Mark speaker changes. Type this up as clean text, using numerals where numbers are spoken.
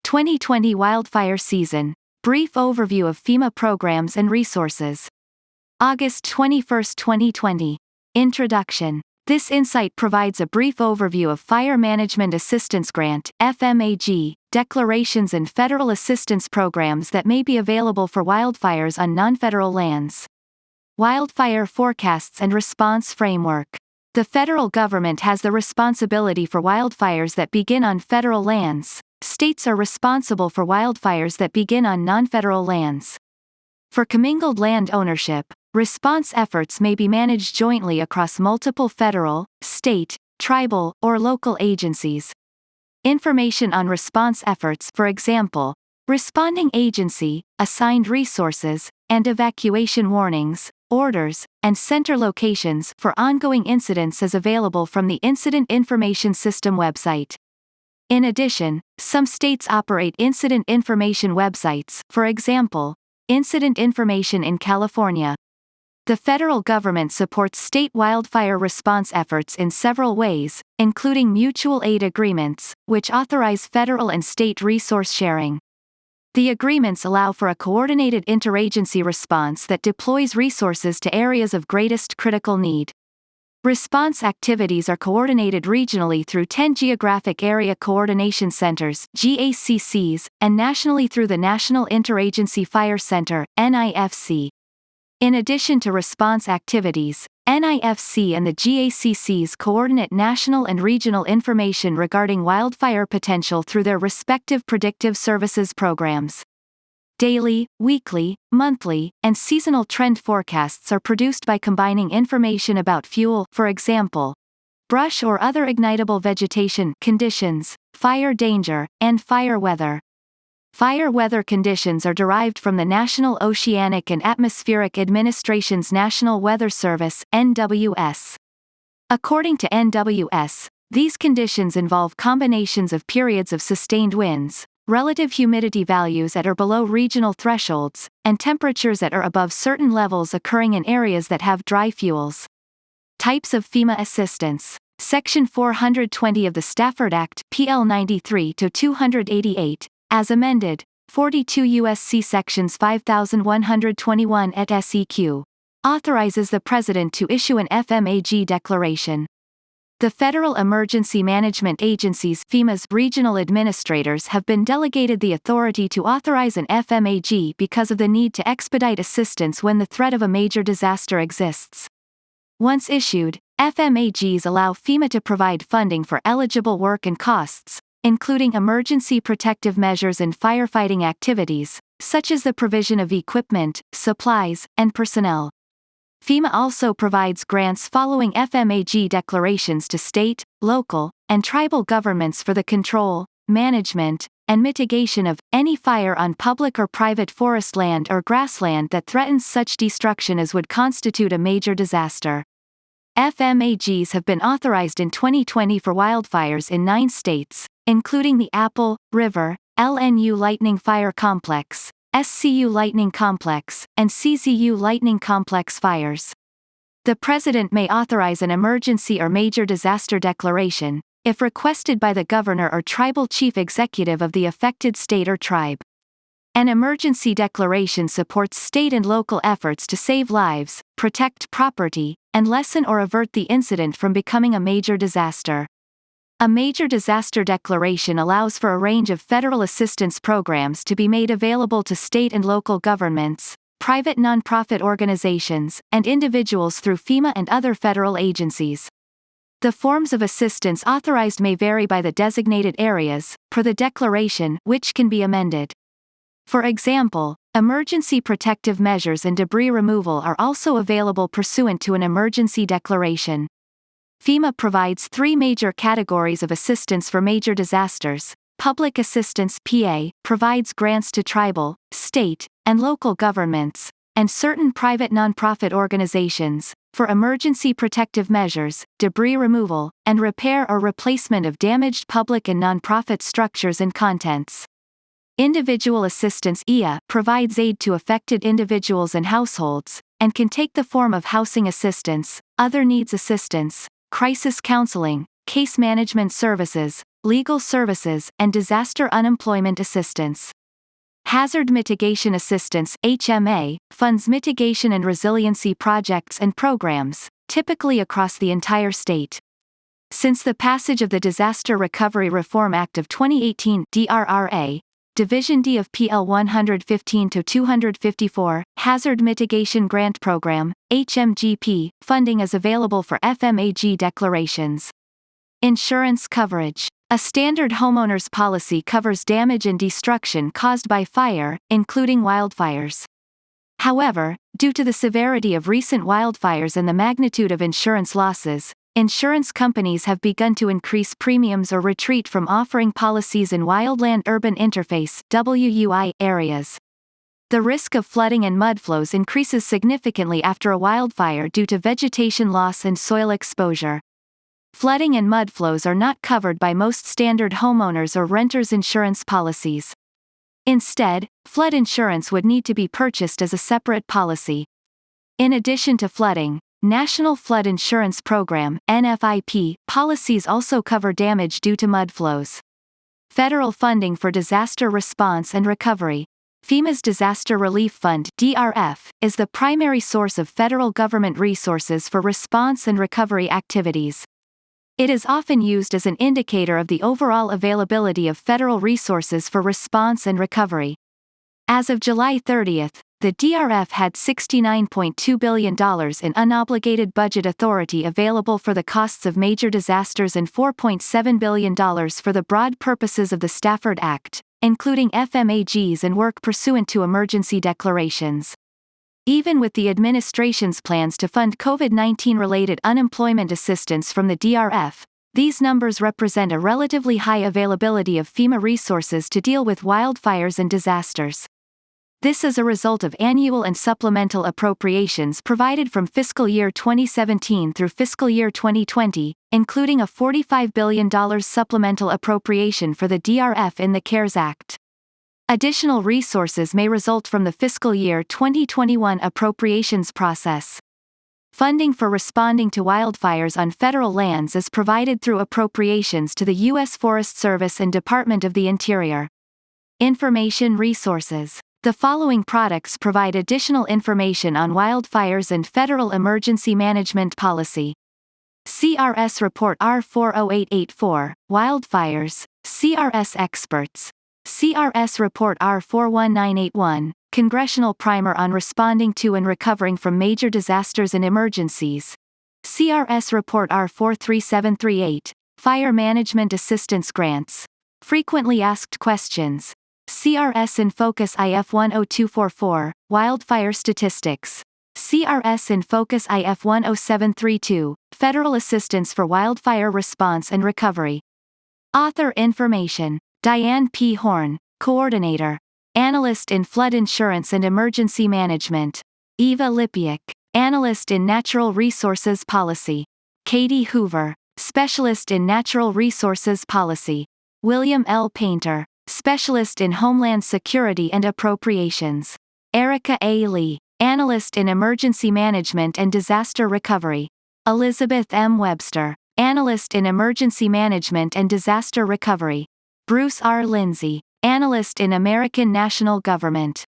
Speaker 1: 2020 wildfire season. Brief overview of FEMA programs and resources. August 21, 2020. Introduction. This insight provides a brief overview of Fire Management Assistance Grant (FMAG) declarations and federal assistance programs that may be available for wildfires on nonfederal lands. Wildfire forecasts and response framework. The federal government has the responsibility for wildfires that begin on federal lands. States are responsible for wildfires that begin on nonfederal lands. For commingled land ownership, response efforts may be managed jointly across multiple federal, state, tribal, or local agencies. Information on response efforts, for example, responding agency, assigned resources, and evacuation warnings, orders, and center locations for ongoing incidents is available from the Incident Information System website. In addition, some states operate incident information websites, for example, Incident Information in California. The federal government supports state wildfire response efforts in several ways, including mutual aid agreements, which authorize federal and state resource sharing. The agreements allow for a coordinated interagency response that deploys resources to areas of greatest critical need. Response activities are coordinated regionally through 10 Geographic Area Coordination Centers (GACCs) and nationally through the National Interagency Fire Center (NIFC). In addition to response activities, NIFC and the GACCs coordinate national and regional information regarding wildfire potential through their respective predictive services programs. Daily, weekly, monthly, and seasonal trend forecasts are produced by combining information about fuel, for example, brush or other ignitable vegetation conditions, fire danger, and fire weather. Fire weather conditions are derived from the National Oceanic and Atmospheric Administration's National Weather Service (NWS). According to NWS, these conditions involve combinations of periods of sustained winds, relative humidity values at or below regional thresholds, and temperatures at or above certain levels occurring in areas that have dry fuels. Types of FEMA assistance. Section 420 of the Stafford Act (PL 93-288), as amended, 42 U.S.C. Sections 5121 et seq. Authorizes the President to issue an FMAG declaration. The Federal Emergency Management Agency's (FEMA's) regional administrators have been delegated the authority to authorize an FMAG because of the need to expedite assistance when the threat of a major disaster exists. Once issued, FMAGs allow FEMA to provide funding for eligible work and costs, including emergency protective measures and firefighting activities, such as the provision of equipment, supplies, and personnel. FEMA also provides grants following FMAG declarations to state, local, and tribal governments for the control, management, and mitigation of any fire on public or private forest land or grassland that threatens such destruction as would constitute a major disaster. FMAGs have been authorized in 2020 for wildfires in 9 states, including the Apple, River, LNU Lightning Fire Complex, SCU Lightning Complex, and CZU Lightning Complex fires. The President may authorize an emergency or major disaster declaration, if requested by the governor or tribal chief executive of the affected state or tribe. An emergency declaration supports state and local efforts to save lives, protect property, and lessen or avert the incident from becoming a major disaster. A major disaster declaration allows for a range of federal assistance programs to be made available to state and local governments, private nonprofit organizations, and individuals through FEMA and other federal agencies. The forms of assistance authorized may vary by the designated areas, per the declaration, which can be amended. For example, emergency protective measures and debris removal are also available pursuant to an emergency declaration. FEMA provides 3 major categories of assistance for major disasters. Public assistance (PA) provides grants to tribal, state, and local governments, and certain private nonprofit organizations, for emergency protective measures, debris removal, and repair or replacement of damaged public and nonprofit structures and contents. Individual assistance (IA) provides aid to affected individuals and households, and can take the form of housing assistance, other needs assistance, crisis counseling, case management services, legal services, and disaster unemployment assistance. Hazard Mitigation Assistance (HMA) funds mitigation and resiliency projects and programs, typically across the entire state. Since the passage of the Disaster Recovery Reform Act of 2018 (DRRA), Division D of PL 115-254, Hazard Mitigation Grant Program (HMGP) funding is available for FMAG declarations. Insurance coverage. A standard homeowner's policy covers damage and destruction caused by fire, including wildfires. However, due to the severity of recent wildfires and the magnitude of insurance losses, insurance companies have begun to increase premiums or retreat from offering policies in wildland urban interface (WUI) areas. The risk of flooding and mudflows increases significantly after a wildfire due to vegetation loss and soil exposure. Flooding and mudflows are not covered by most standard homeowners or renters insurance policies. Instead, flood insurance would need to be purchased as a separate policy. In addition to flooding, National Flood Insurance Program (NFIP) policies also cover damage due to mudflows. Federal funding for disaster response and recovery. FEMA's Disaster Relief Fund (DRF) is the primary source of federal government resources for response and recovery activities. It is often used as an indicator of the overall availability of federal resources for response and recovery. As of July 30, the DRF had $69.2 billion in unobligated budget authority available for the costs of major disasters and $4.7 billion for the broad purposes of the Stafford Act, including FMAGs and work pursuant to emergency declarations. Even with the administration's plans to fund COVID-19 related unemployment assistance from the DRF, these numbers represent a relatively high availability of FEMA resources to deal with wildfires and disasters. This is a result of annual and supplemental appropriations provided from fiscal year 2017 through fiscal year 2020, including a $45 billion supplemental appropriation for the DRF in the CARES Act. Additional resources may result from the fiscal year 2021 appropriations process. Funding for responding to wildfires on federal lands is provided through appropriations to the U.S. Forest Service and Department of the Interior. Information resources. The following products provide additional information on wildfires and federal emergency management policy. CRS Report R40884, Wildfires, CRS Experts. CRS Report R41981, Congressional Primer on Responding to and Recovering from Major Disasters and Emergencies. CRS Report R43738, Fire Management Assistance Grants. Frequently Asked Questions. CRS in Focus IF 10244, Wildfire Statistics. CRS in Focus IF 10732, Federal Assistance for Wildfire Response and Recovery. Author information. Diane P. Horn, Coordinator. Analyst in Flood Insurance and Emergency Management. Eva Lipiak, Analyst in Natural Resources Policy. Katie Hoover, Specialist in Natural Resources Policy. William L. Painter, Specialist in Homeland Security and Appropriations. Erica A. Lee, Analyst in Emergency Management and Disaster Recovery. Elizabeth M. Webster, Analyst in Emergency Management and Disaster Recovery. Bruce R. Lindsay, Analyst in American National Government.